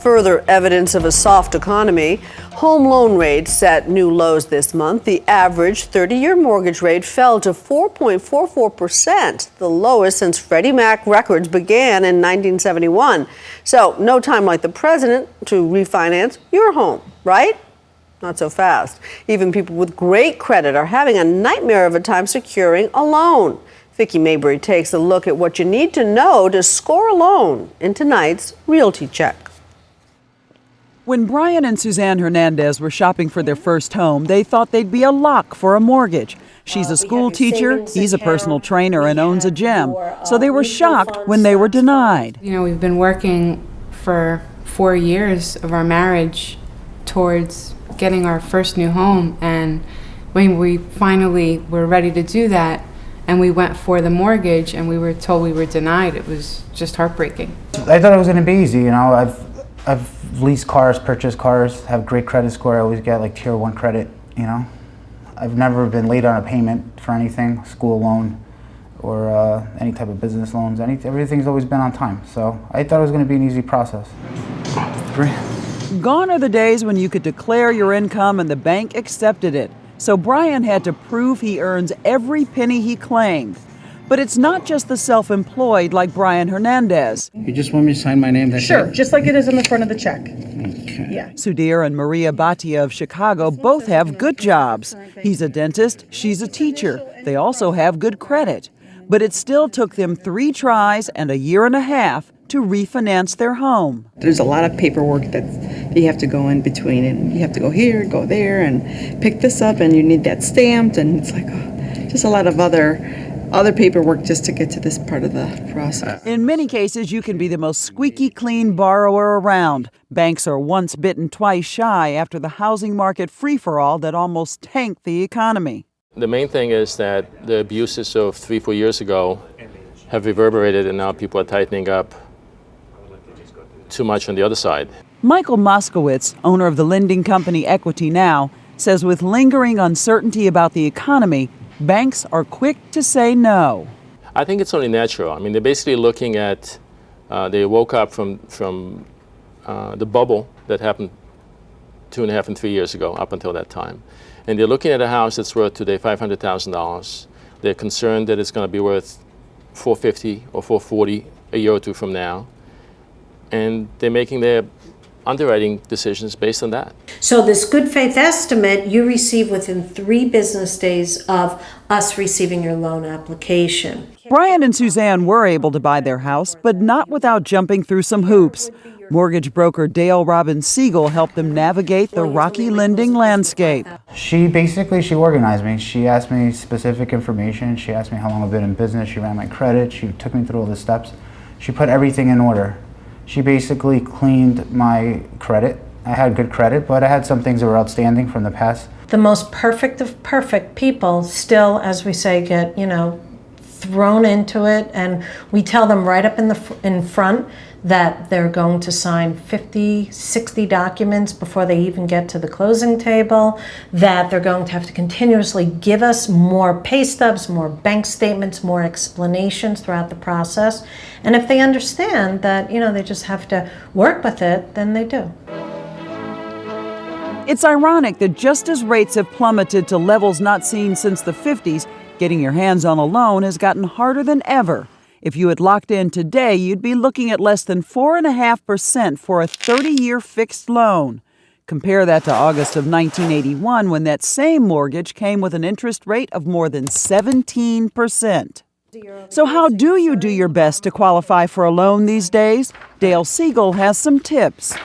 Further evidence of a soft economy. Home loan rates set new lows this month. The average 30-year mortgage rate fell to 4.44%, the lowest since Freddie Mac records began in 1971. So no time like the present to refinance your home, right? Not so fast. Even people with great credit are having a nightmare of a time securing a loan. Vicki Mabry takes a look at what you need to know to score a loan in tonight's Realty Check. When Brian and Suzanne Hernandez were shopping for their first home, they thought they'd be a lock for a mortgage. She's a school teacher, he's a personal trainer and owns a gym. So they were shocked when they were denied. You know, we've been working for 4 years of our marriage towards getting our first new home, and when we finally were ready to do that and we went for the mortgage and we were told we were denied, it was just heartbreaking. I thought it was going to be easy, you know. I've leased cars, purchased cars, have great credit score. I always get like tier 1 credit, you know. I've never been late on a payment for anything, school loan or any type of business loans. Everything's always been on time. So I thought it was going to be an easy process. 3. Gone are the days when you could declare your income and the bank accepted it. So Brian had to prove he earns every penny he claimed. But it's not just the self-employed like Brian Hernandez. You just want me to sign my name? That's Sure, it? just like it is on the front of the check. Okay. Yeah. Sudhir and Maria Bhatia of Chicago both have good jobs. He's a dentist, she's a teacher. They also have good credit. But it still took them 3 tries and a year and a half to refinance their home. There's a lot of paperwork that you have to go in between, and you have to go here, go there, and pick this up, and you need that stamped, and it's like just a lot of other paperwork just to get to this part of the process. In many cases, you can be the most squeaky clean borrower around. Banks are once bitten, twice shy after the housing market free-for-all that almost tanked the economy. The main thing is that the abuses of 3-4 years ago have reverberated, and now people are tightening up too much on the other side. Michael Moskowitz, owner of the lending company Equity Now, says with lingering uncertainty about the economy, banks are quick to say no. I think it's only natural. I mean, they're basically looking at, they woke up from the bubble that happened 2.5 and 3 years ago, up until that time. And they're looking at a house that's worth today $500,000. They're concerned that it's going to be worth $450,000 or $440,000 a year or two from now. And they're making their underwriting decisions based on that. So this good faith estimate you receive within 3 business days of us receiving your loan application. Brian and Suzanne were able to buy their house, but not without jumping through some hoops. Mortgage broker Dale Robbins Siegel helped them navigate the rocky lending landscape. She organized me. She asked me specific information. She asked me how long I've been in business. She ran my credit. She took me through all the steps. She put everything in order. She basically cleaned my credit. I had good credit, but I had some things that were outstanding from the past. The most perfect of perfect people still, as we say, get, thrown into it, and we tell them right up in front that they're going to sign 50, 60 documents before they even get to the closing table, that they're going to have to continuously give us more pay stubs, more bank statements, more explanations throughout the process. And if they understand that, they just have to work with it, then they do. It's ironic that just as rates have plummeted to levels not seen since the 50s, getting your hands on a loan has gotten harder than ever. If you had locked in today, you'd be looking at less than 4.5% for a 30-year fixed loan. Compare that to August of 1981, when that same mortgage came with an interest rate of more than 17%. So how do you do your best to qualify for a loan these days? Dale Siegel has some tips.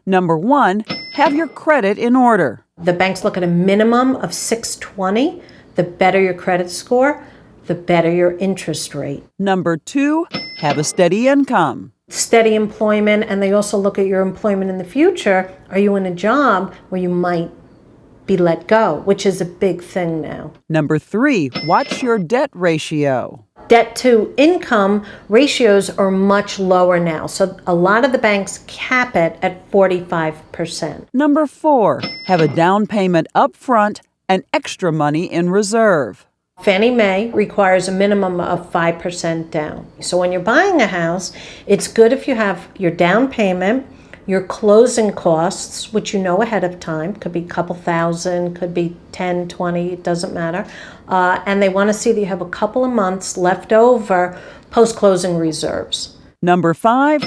Number 1, have your credit in order. The banks look at a minimum of 620. The better your credit score, the better your interest rate. Number 2, have a steady income. Steady employment, and they also look at your employment in the future. Are you in a job where you might be let go, which is a big thing now. Number 3, watch your debt ratio. Debt to income ratios are much lower now, so a lot of the banks cap it at 45%. Number 4, have a down payment up front and extra money in reserve. Fannie Mae requires a minimum of 5% down. So when you're buying a house, it's good if you have your down payment, your closing costs, which you know ahead of time, could be a couple thousand, could be 10, 20, it doesn't matter. And they want to see that you have a couple of months left over post-closing reserves. Number 5,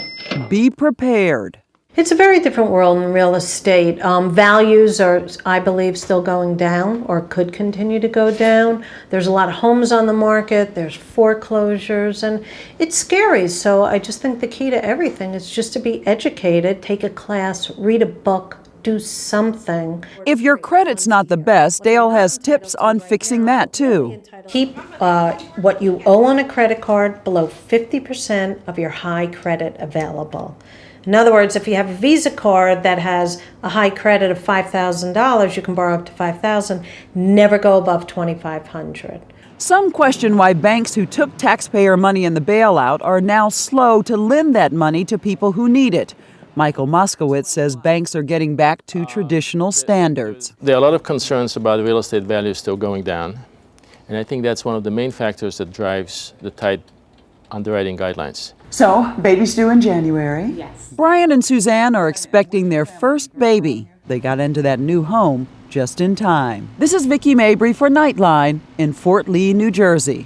be prepared. It's a very different world in real estate. Values are, I believe, still going down or could continue to go down. There's a lot of homes on the market, there's foreclosures, and it's scary. So I just think the key to everything is just to be educated, take a class, read a book, do something. If your credit's not the best, Dale has tips on fixing that too. Keep what you owe on a credit card below 50% of your high credit available. In other words, if you have a Visa card that has a high credit of $5,000, you can borrow up to $5,000, never go above $2,500. Some question why banks who took taxpayer money in the bailout are now slow to lend that money to people who need it. Michael Moskowitz says banks are getting back to traditional standards. There are a lot of concerns about real estate values still going down, and I think that's one of the main factors that drives the tight underwriting guidelines. So, baby's due in January. Yes. Brian and Suzanne are expecting their first baby. They got into that new home just in time. This is Vicki Mabry for Nightline in Fort Lee, New Jersey.